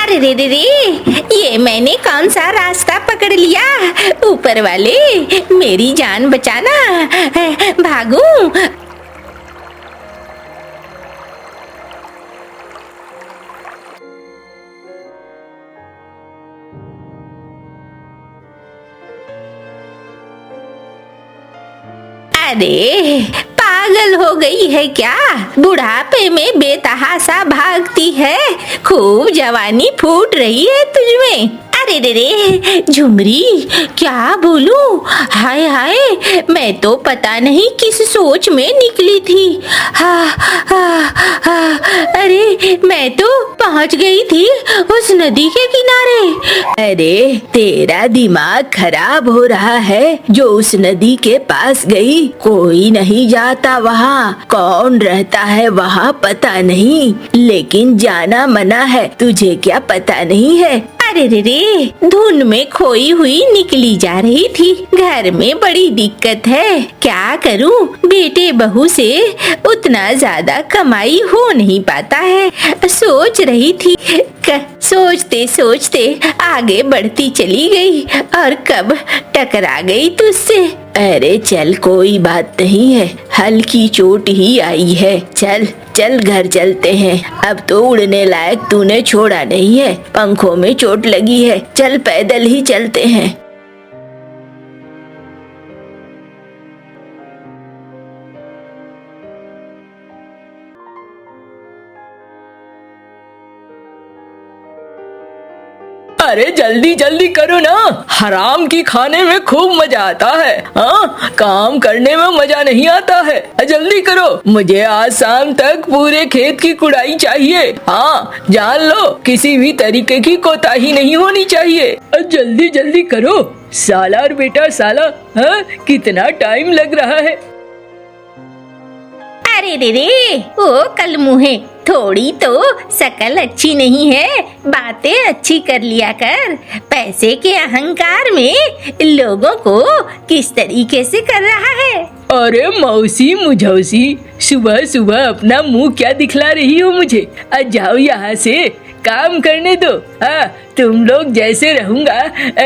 अरे रे रे रे, ये मैंने कौन सा रास्ता पकड़ लिया। ऊपर वाले मेरी जान बचाना, भागूं। अरे पागल हो गई है क्या? बुढ़ापे में बेतहासा भागती है, खूब जवानी फूट रही है तुझमें। अरे रे रे झुमरी, क्या बोलूं? हाय हाय, मैं तो पता नहीं किस सोच में निकली थी। अरे मैं तो पहुंच गई थी उस नदी के किनारे। अरे तेरा दिमाग खराब हो रहा है, जो उस नदी के पास गई। कोई नहीं जाता वहाँ, कौन रहता है वहाँ पता नहीं, लेकिन जाना मना है। तुझे क्या पता नहीं है? अरे रे रे, धुन में खोई हुई निकली जा रही थी। घर में बड़ी दिक्कत है, क्या करूं? बेटे बहू से उतना ज्यादा कमाई हो नहीं पाता है। सोच रही थी, सोचते सोचते आगे बढ़ती चली गई और कब टकरा गई तुझसे। अरे चल, कोई बात नहीं है, हल्की चोट ही आई है। चल चल घर चलते हैं। अब तो उड़ने लायक तूने छोड़ा नहीं है, पंखों में चोट लगी है। चल पैदल ही चलते हैं। अरे जल्दी जल्दी करो ना, हराम की खाने में खूब मजा आता है। हाँ, काम करने में मजा नहीं आता है। जल्दी करो, मुझे आज शाम तक पूरे खेत की कुड़ाई चाहिए। हाँ जान लो, किसी भी तरीके की कोताही नहीं होनी चाहिए। जल्दी जल्दी करो। साला और बेटा साला, हाँ कितना टाइम लग रहा है। अरे रे रे, ओ कल मुहे, थोड़ी तो शकल अच्छी नहीं है, बातें अच्छी कर लिया कर। पैसे के अहंकार में लोगों को किस तरीके से कर रहा है। अरे मौसी मुझौसी, सुबह सुबह अपना मुंह क्या दिखला रही हो मुझे? जाओ यहाँ से, काम करने दो। हाँ, तुम लोग जैसे रहूंगा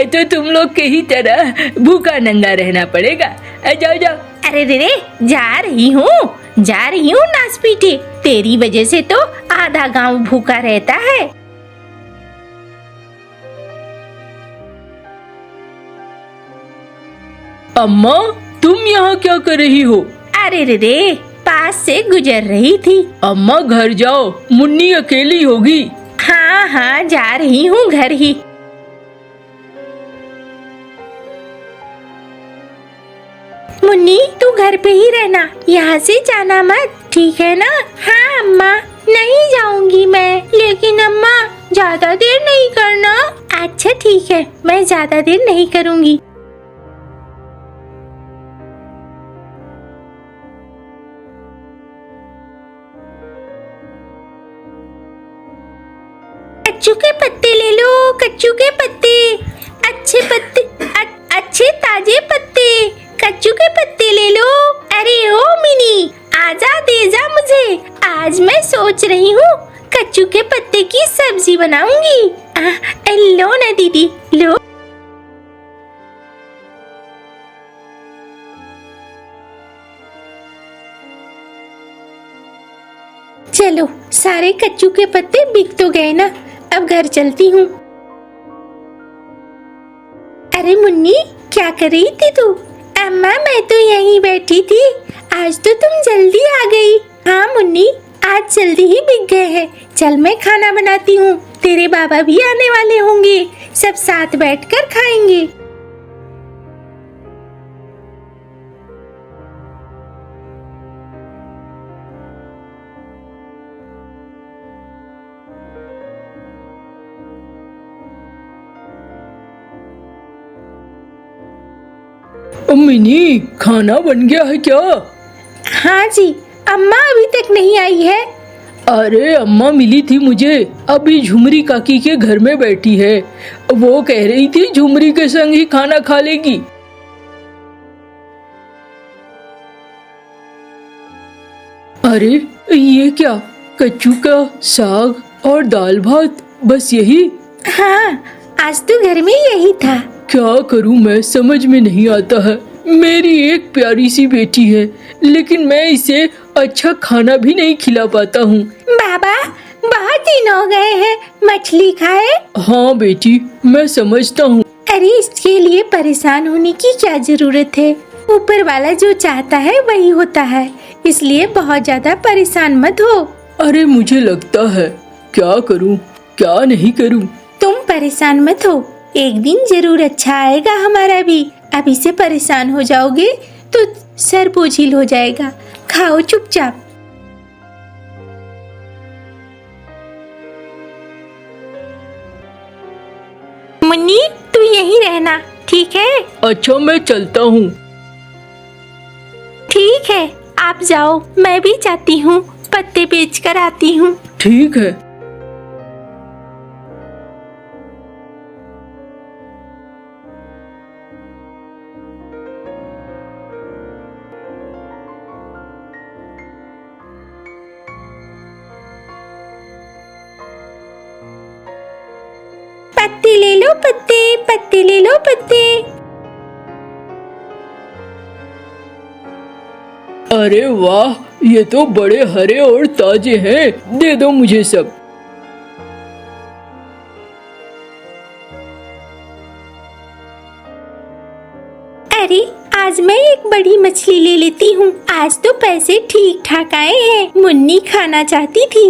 तो तुम लोग के ही तरह भूखा नंगा रहना पड़ेगा। जाओ जाओ। अरे रे रे, जा रही हूँ नाच पीटे। तेरी वजह से तो आधा गांव भूखा रहता है। अम्मा, तुम यहाँ क्या कर रही हो? अरे रे रे, पास से गुजर रही थी। अम्मा घर जाओ, मुन्नी अकेली होगी। हाँ हाँ, जा रही हूँ घर ही। मुन्नी, तू घर पे ही रहना, यहाँ से जाना मत, ठीक है ना? हाँ अम्मा, नहीं जाऊंगी मैं, लेकिन अम्मा ज्यादा देर नहीं करना। अच्छा ठीक है, मैं ज्यादा देर नहीं करूंगी। कच्चू के पत्ते ले लो, कच्चू के पत्ते, अच्छे पत्ते, अच्छे ताजे पत्ते, कच्चू के पत्ते ले लो। अरे ओ मिनी, आजा दे जा मुझे। आज मैं सोच रही हूँ कच्चू के पत्ते की सब्जी बनाऊंगी। लो ना दीदी, लो। चलो, सारे कच्चू के पत्ते बिक तो गए ना, अब घर चलती हूँ। अरे मुन्नी, क्या कर रही थी तू? अम्मा, मैं तो यहीं बैठी थी, आज तो तुम जल्दी आ गई। हाँ मुन्नी, आज जल्दी ही बिक गए हैं। चल मैं खाना बनाती हूँ, तेरे बाबा भी आने वाले होंगे, सब साथ बैठकर खाएंगे। मिनी, खाना बन गया है क्या? हाँ जी, अम्मा अभी तक नहीं आई है। अरे अम्मा मिली थी मुझे, अभी झुमरी काकी के घर में बैठी है। वो कह रही थी झुमरी के संग ही खाना खा लेगी। अरे ये क्या, कच्चू का साग और दाल भात? बस यही? हाँ, आज तो घर में यही था। क्या करूं मैं, समझ में नहीं आता है। मेरी एक प्यारी सी बेटी है, लेकिन मैं इसे अच्छा खाना भी नहीं खिला पाता हूँ। बाबा, बहुत दिन हो गए हैं, मछली खाए। हाँ बेटी, मैं समझता हूँ। अरे इसके लिए परेशान होने की क्या जरूरत है? ऊपर वाला जो चाहता है वही होता है, इसलिए बहुत ज्यादा परेशान मत हो। अरे मुझे लगता है, क्या करूँ क्या नहीं करूँ। तुम परेशान मत हो, एक दिन जरूर अच्छा आएगा हमारा भी। अभी से परेशान हो जाओगे तो सर बोझिल हो जाएगा। खाओ चुपचाप। मुन्नी, तू यहीं रहना, ठीक है? अच्छा, मैं चलता हूँ। ठीक है, आप जाओ, मैं भी जाती हूँ, पत्ते बेच कर आती हूँ। ठीक है। पत्ते ले लो पत्ते, पत्ते ले लो पत्ते। अरे वाह, ये तो बड़े हरे और ताजे हैं। दे दो मुझे सब। अरे आज मैं एक बड़ी मछली ले लेती हूँ। आज तो पैसे ठीक ठाक आए हैं। मुन्नी खाना चाहती थी।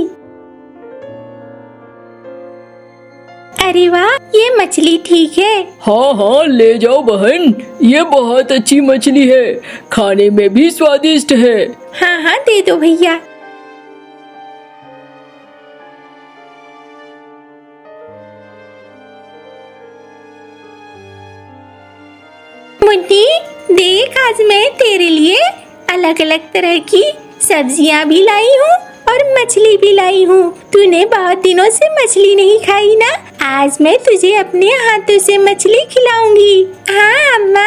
अरे वाह, ये मछली ठीक है। हाँ हाँ, ले जाओ बहन, ये बहुत अच्छी मछली है, खाने में भी स्वादिष्ट है। हाँ हाँ, दे दो भैया। मुन्नी, देख आज मैं तेरे लिए अलग अलग तरह की सब्जियाँ भी लाई हूँ और मछली भी लाई हूँ। तूने बहुत दिनों से मछली नहीं खाई ना, आज मैं तुझे अपने हाथों से मछली खिलाऊंगी। हाँ अम्मा,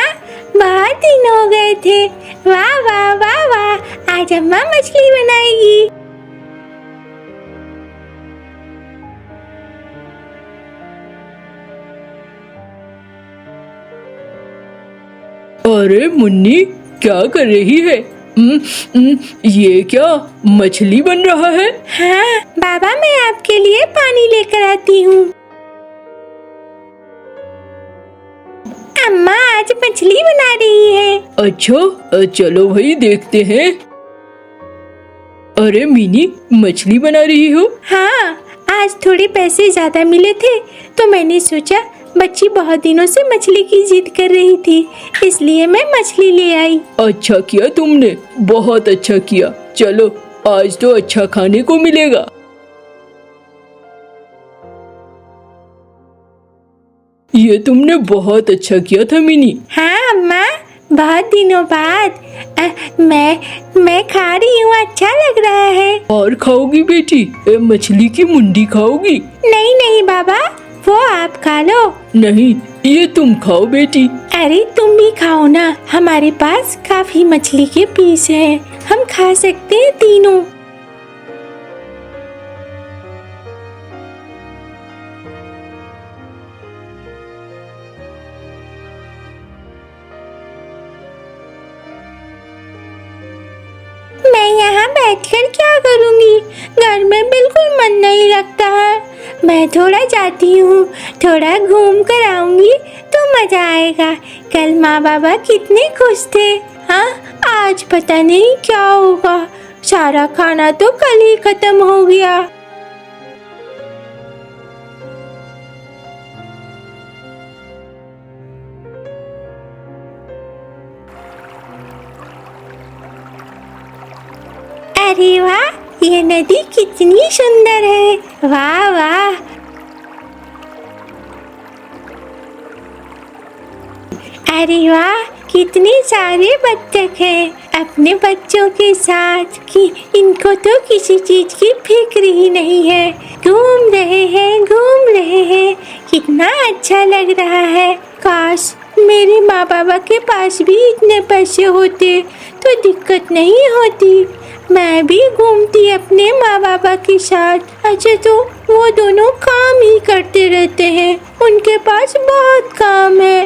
बहुत दिन हो गए थे। वाह वाह वाह वाह, आज अम्मा मछली बनाएगी। अरे मुन्नी, क्या कर रही है? ये क्या मछली बन रहा है? हाँ बाबा, मैं आपके लिए पानी लेकर आती हूँ। अम्मा आज मछली बना रही है। अच्छा, चलो भाई देखते हैं। अरे मिनी, मछली बना रही हो? हाँ, आज थोड़े पैसे ज्यादा मिले थे तो मैंने सोचा बच्ची बहुत दिनों से मछली की जिद कर रही थी, इसलिए मैं मछली ले आई। अच्छा किया तुमने, बहुत अच्छा किया। चलो, आज तो अच्छा खाने को मिलेगा। ये तुमने बहुत अच्छा किया था मिनी। हाँ अम्मा, बहुत दिनों बाद मैं खा रही हूँ, अच्छा लग रहा है। और खाओगी बेटी? मछली की मुंडी खाओगी? नहीं नहीं बाबा, वो आप खा लो। नहीं, ये तुम खाओ बेटी। अरे तुम भी खाओ ना, हमारे पास काफी मछली के पीस हैं, हम खा सकते हैं तीनों। मैं यहाँ बैठकर क्या करूँगी? घर में बिल्कुल मन नहीं लगता है। मैं थोड़ा जाती हूँ, थोड़ा घूम कर आऊंगी तो मजा आएगा। कल माँ बाबा कितने खुश थे। हाँ, आज पता नहीं क्या होगा। सारा खाना तो कल ही खत्म हो गया। अरे वाह, ये नदी कितनी सुंदर है। वाह वाह, अरे वाह, कितने सारे बत्तख हैं अपने बच्चों के साथ कि इनको तो किसी चीज की फिक्र ही नहीं है। घूम रहे हैं, घूम रहे हैं, कितना अच्छा लग रहा है। काश मेरे माँ बाबा के पास भी इतने पैसे होते तो दिक्कत नहीं होती, मैं भी घूमती अपने माँ बाबा के साथ। अच्छा, तो वो दोनों काम ही करते रहते हैं, उनके पास बहुत काम है।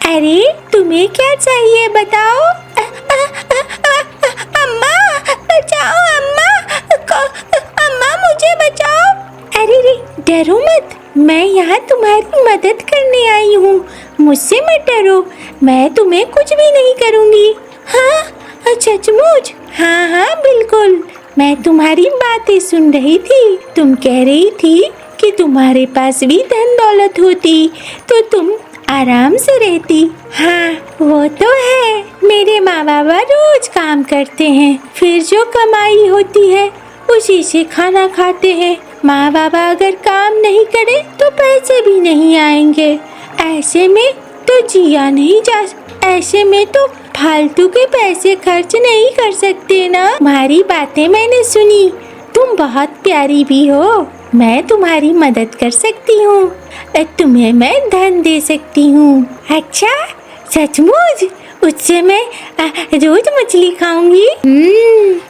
अरे तुम्हें क्या चाहिए बताओ? अम्मा बचाओ, अम्मा मुझे बचाओ। अरे रे डरो मत, मैं यहाँ तुम्हारी मदद करने आई हूँ, मुझसे मत डरो, मैं तुम्हें कुछ भी नहीं करूँगी। हाँ सचमुच? हाँ बिल्कुल, मैं तुम्हारी बातें सुन रही थी, तुम कह रही थी कि तुम्हारे पास भी धन दौलत होती तो तुम आराम से रहती। हाँ वो तो है, मेरे माँ बाबा रोज काम करते हैं, फिर जो कमाई होती है उसी से खाना खाते हैं। माँ बाबा अगर काम नहीं करे तो पैसे भी नहीं आएंगे, ऐसे में तो जिया नहीं जा, ऐसे में तो फालतू के पैसे खर्च नहीं कर सकते ना। तुम्हारी बातें मैंने सुनी, तुम बहुत प्यारी भी हो, मैं तुम्हारी मदद कर सकती हूँ, तुम्हें मैं धन दे सकती हूँ। अच्छा सचमुच? उससे मैं रोज मछली खाऊंगी।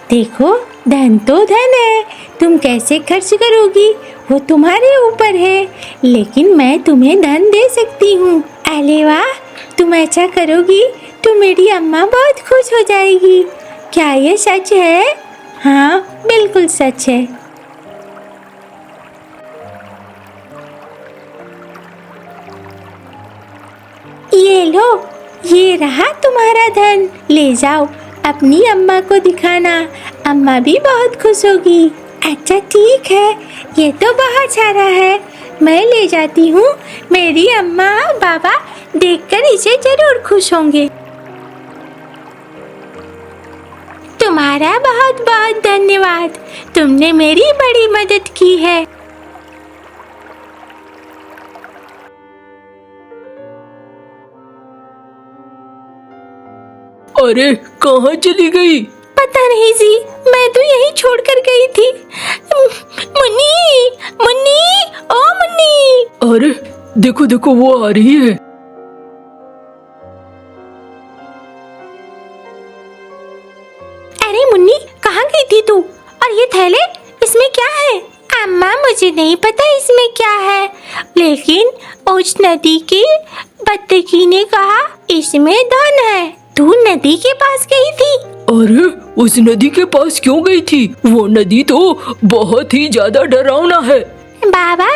देखो धन तो धन है, तुम कैसे खर्च करोगी वो तुम्हारे ऊपर है, लेकिन मैं तुम्हें धन दे सकती हूँ। अरे वाह, तुम ऐसा करोगी तो मेरी अम्मा बहुत खुश हो जाएगी। क्या ये सच है? हाँ बिल्कुल सच है। ये लो, ये रहा तुम्हारा धन, ले जाओ अपनी अम्मा को दिखाना, अम्मा भी बहुत खुश होगी। अच्छा ठीक है, ये तो बहुत सारा है, मैं ले जाती हूँ, मेरी अम्मा बाबा देखकर इसे जरूर खुश होंगे। तुम्हारा बहुत बहुत धन्यवाद, तुमने मेरी बड़ी मदद की है। अरे कहाँ चली गई? पता नहीं जी, मैं तो यहीं छोड़कर गई थी। मुन्नी, मुन्नी, ओ मुन्नी। अरे देखो देखो, वो आ रही है। अरे मुन्नी, कहाँ गई थी तू? और ये थैले, इसमें क्या है? अम्मा मुझे नहीं पता इसमें क्या है, लेकिन उस नदी की बत्तखी ने कहा इसमें धन है। तू नदी के पास गई थी? अरे उस नदी के पास क्यों गई थी? वो नदी तो बहुत ही ज्यादा डरावना है। बाबा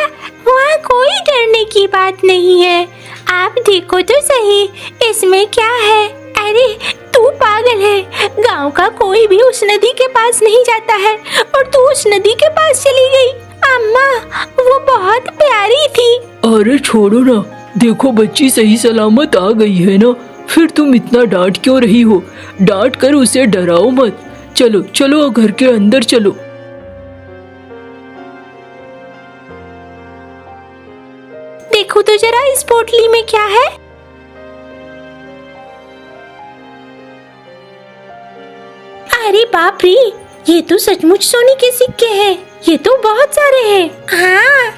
वहाँ कोई डरने की बात नहीं है, आप देखो तो सही इसमें क्या है। अरे तू पागल है, गांव का कोई भी उस नदी के पास नहीं जाता है और तू उस नदी के पास चली गई। अम्मा वो बहुत प्यारी थी। अरे छोड़ो ना, देखो बच्ची सही सलामत आ गई है ना, फिर तुम इतना डांट क्यों रही हो? डांट कर उसे डराओ मत। चलो चलो घर के अंदर चलो। देखो तो जरा इस पोटली में क्या है। अरे बाप रे, ये तो सचमुच सोने के सिक्के हैं, ये तो बहुत सारे हैं। हाँ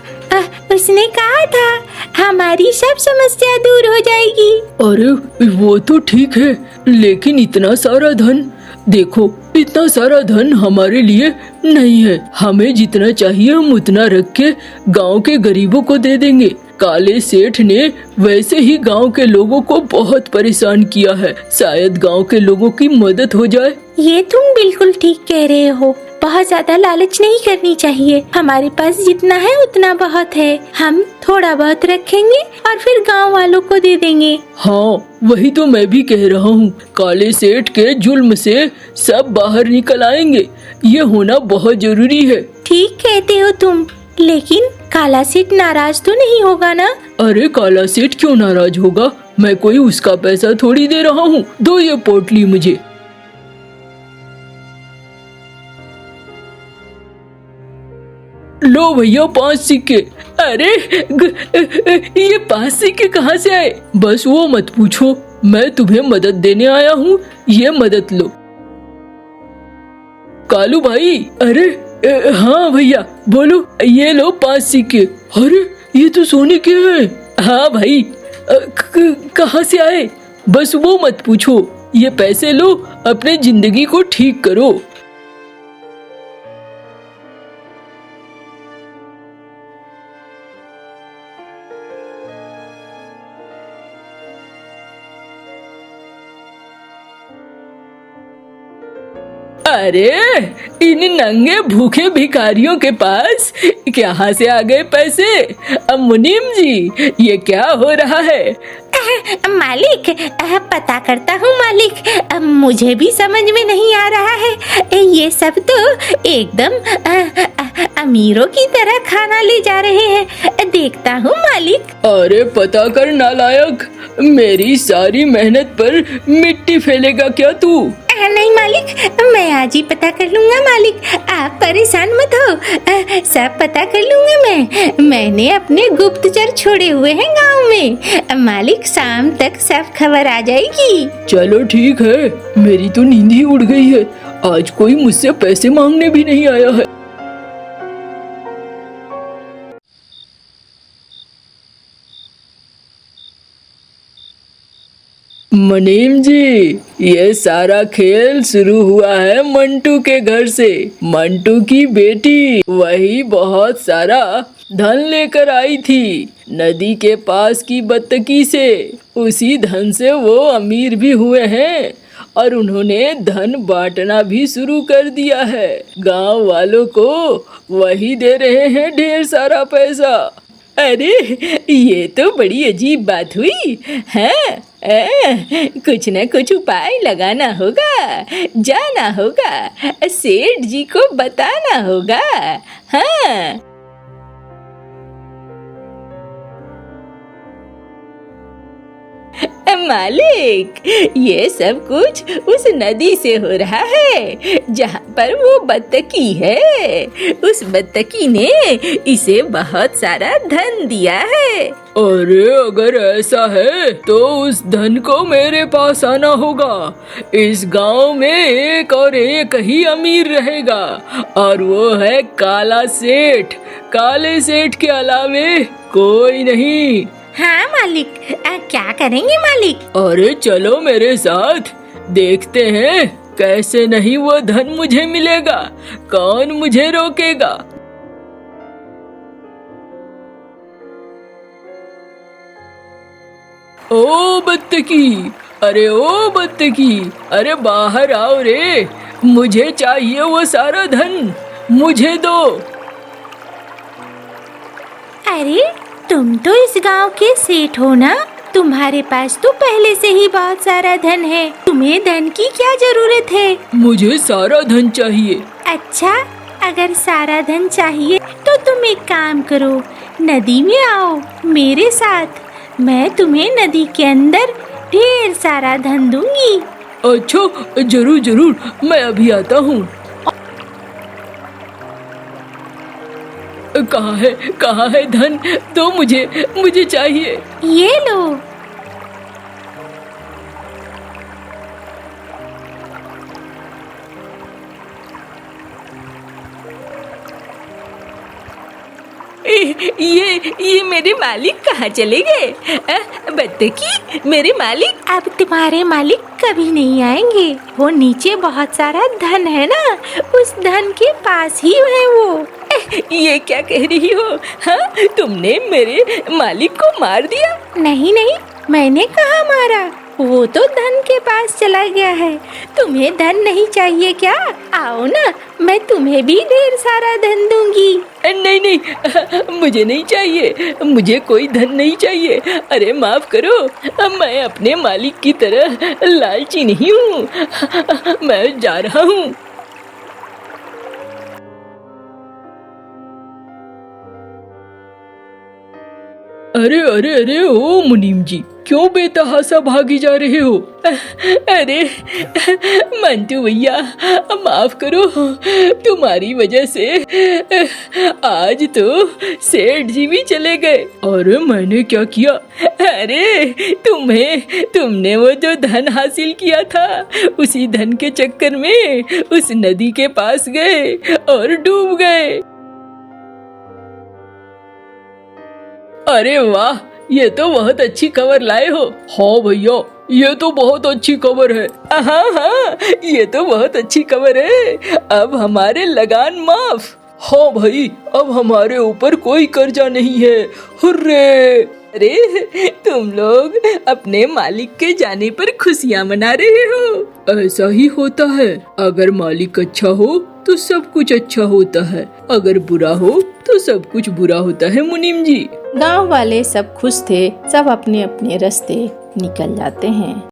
उसने कहा था हमारी सब समस्या दूर हो जाएगी। अरे वो तो ठीक है, लेकिन इतना सारा धन, देखो इतना सारा धन हमारे लिए नहीं है, हमें जितना चाहिए हम उतना रख के गांव के गरीबों को दे देंगे। काले सेठ ने वैसे ही गांव के लोगों को बहुत परेशान किया है, शायद गांव के लोगों की मदद हो जाए। ये तुम बिल्कुल ठीक कह रहे हो, बहुत ज्यादा लालच नहीं करनी चाहिए, हमारे पास जितना है उतना बहुत है, हम थोड़ा बहुत रखेंगे और फिर गांव वालों को दे देंगे। हाँ वही तो मैं भी कह रहा हूँ, काले सेठ के जुल्म से सब बाहर निकल आएंगे, ये होना बहुत जरूरी है। ठीक कहते हो तुम, लेकिन काला सेठ नाराज तो नहीं होगा ना? अरे काला सेठ क्यों नाराज होगा, मैं कोई उसका पैसा थोड़ी दे रहा हूँ। दो ये पोटली मुझे। लो भैया 5 सिक्के। अरे ये 5 सिक्के कहाँ से आए? बस वो मत पूछो, मैं तुम्हें मदद देने आया हूँ, ये मदद लो। कालू भाई, अरे हाँ भैया बोलो, ये लो 5 सिक्के। अरे ये तो सोने के हैं। हाँ भाई, कहाँ से आए? बस वो मत पूछो, ये पैसे लो, अपने जिंदगी को ठीक करो। अरे इन नंगे भूखे भिखारियों के पास कहाँ से आ गए पैसे? अब मुनीम जी, ये क्या हो रहा है? मालिक, पता करता हूँ मालिक। मुझे भी समझ में नहीं आ रहा है। ये सब तो एकदम अमीरों की तरह खाना ले जा रहे हैं। देखता हूँ मालिक। अरे पता कर नालायक, मेरी सारी मेहनत पर मिट्टी फेलेगा क्या तू? नहीं मालिक, मैं आज ही पता कर लूंगा मालिक, आप परेशान मत हो। सब पता कर लूंगा मैंने अपने गुप्तचर छोड़े हुए हैं गांव में। मालिक, शाम तक सब खबर आ जाएगी। चलो ठीक है, मेरी तो नींद ही उड़ गई है। आज कोई मुझसे पैसे मांगने भी नहीं आया है। मुनीम जी, ये सारा खेल शुरू हुआ है मंटू के घर से। मंटू की बेटी वही बहुत सारा धन लेकर आई थी नदी के पास की बत्तकी से। उसी धन से वो अमीर भी हुए हैं और उन्होंने धन बांटना भी शुरू कर दिया है। गांव वालों को वही दे रहे हैं ढेर सारा पैसा। अरे ये तो बड़ी अजीब बात हुई है। कुछ न कुछ उपाय लगाना होगा, जाना होगा, सेठ जी को बताना होगा। हाँ, मालिक, ये सब कुछ उस नदी से हो रहा है जहाँ पर वो बत्तकी है। उस बत्तकी ने इसे बहुत सारा धन दिया है। अरे अगर ऐसा है तो उस धन को मेरे पास आना होगा। इस गांव में एक और एक ही अमीर रहेगा और वो है काला सेठ। काले सेठ के अलावे कोई नहीं। हाँ मालिक, क्या करेंगे मालिक? अरे चलो मेरे साथ, देखते हैं कैसे नहीं वो धन मुझे मिलेगा। कौन मुझे रोकेगा? ओ बत्तकी, अरे ओ बत्तकी, अरे बाहर आओ रे। मुझे चाहिए वो सारा धन, मुझे दो। अरे तुम तो इस गांव के सेठ हो ना? तुम्हारे पास तो पहले से ही बहुत सारा धन है। तुम्हें धन की क्या जरूरत है? मुझे सारा धन चाहिए। अच्छा, अगर सारा धन चाहिए तो तुम एक काम करो, नदी में आओ मेरे साथ। मैं तुम्हें नदी के अंदर ढेर सारा धन दूंगी। अच्छा, जरूर जरूर, मैं अभी आता हूँ। कहाँ है धन? तो मुझे चाहिए। ये लो। ये मेरे मालिक कहाँ चले गए? बत्तकी, मेरे मालिक। अब तुम्हारे मालिक कभी नहीं आएंगे। वो नीचे बहुत सारा धन है ना, उस धन के पास ही है वो। ये क्या कह रही हो? हाँ, तुमने मेरे मालिक को मार दिया? नहीं नहीं, मैंने कहाँ मारा, वो तो धन के पास चला गया है। तुम्हें धन नहीं चाहिए क्या? आओ ना, मैं तुम्हें भी ढेर सारा धन दूंगी। नहीं नहीं, मुझे नहीं चाहिए, मुझे कोई धन नहीं चाहिए। अरे माफ करो, मैं अपने मालिक की तरह लालची नहीं हूँ। मैं जा रहा हूँ। अरे अरे अरे ओ मुनीम जी, क्यों बेतहासा भागी जा रहे हो? अरे मंटू भैया, माफ करो, तुम्हारी वजह से आज तो सेठ जी भी चले गए। अरे मैंने क्या किया? अरे तुमने वो जो धन हासिल किया था, उसी धन के चक्कर में उस नदी के पास गए और डूब गए। अरे वाह, ये तो बहुत अच्छी खबर लाए हो। हाँ भैया, ये तो बहुत अच्छी खबर है। हाँ, ये तो बहुत अच्छी खबर है। अब हमारे लगान माफ। हाँ भाई, अब हमारे ऊपर कोई कर्जा नहीं है। हुर्रे! अरे तुम लोग अपने मालिक के जाने पर खुशियाँ मना रहे हो। ऐसा ही होता है, अगर मालिक अच्छा हो तो सब कुछ अच्छा होता है, अगर बुरा हो तो सब कुछ बुरा होता है मुनीम जी। गांव वाले सब खुश थे, सब अपने अपने रास्ते निकल जाते हैं।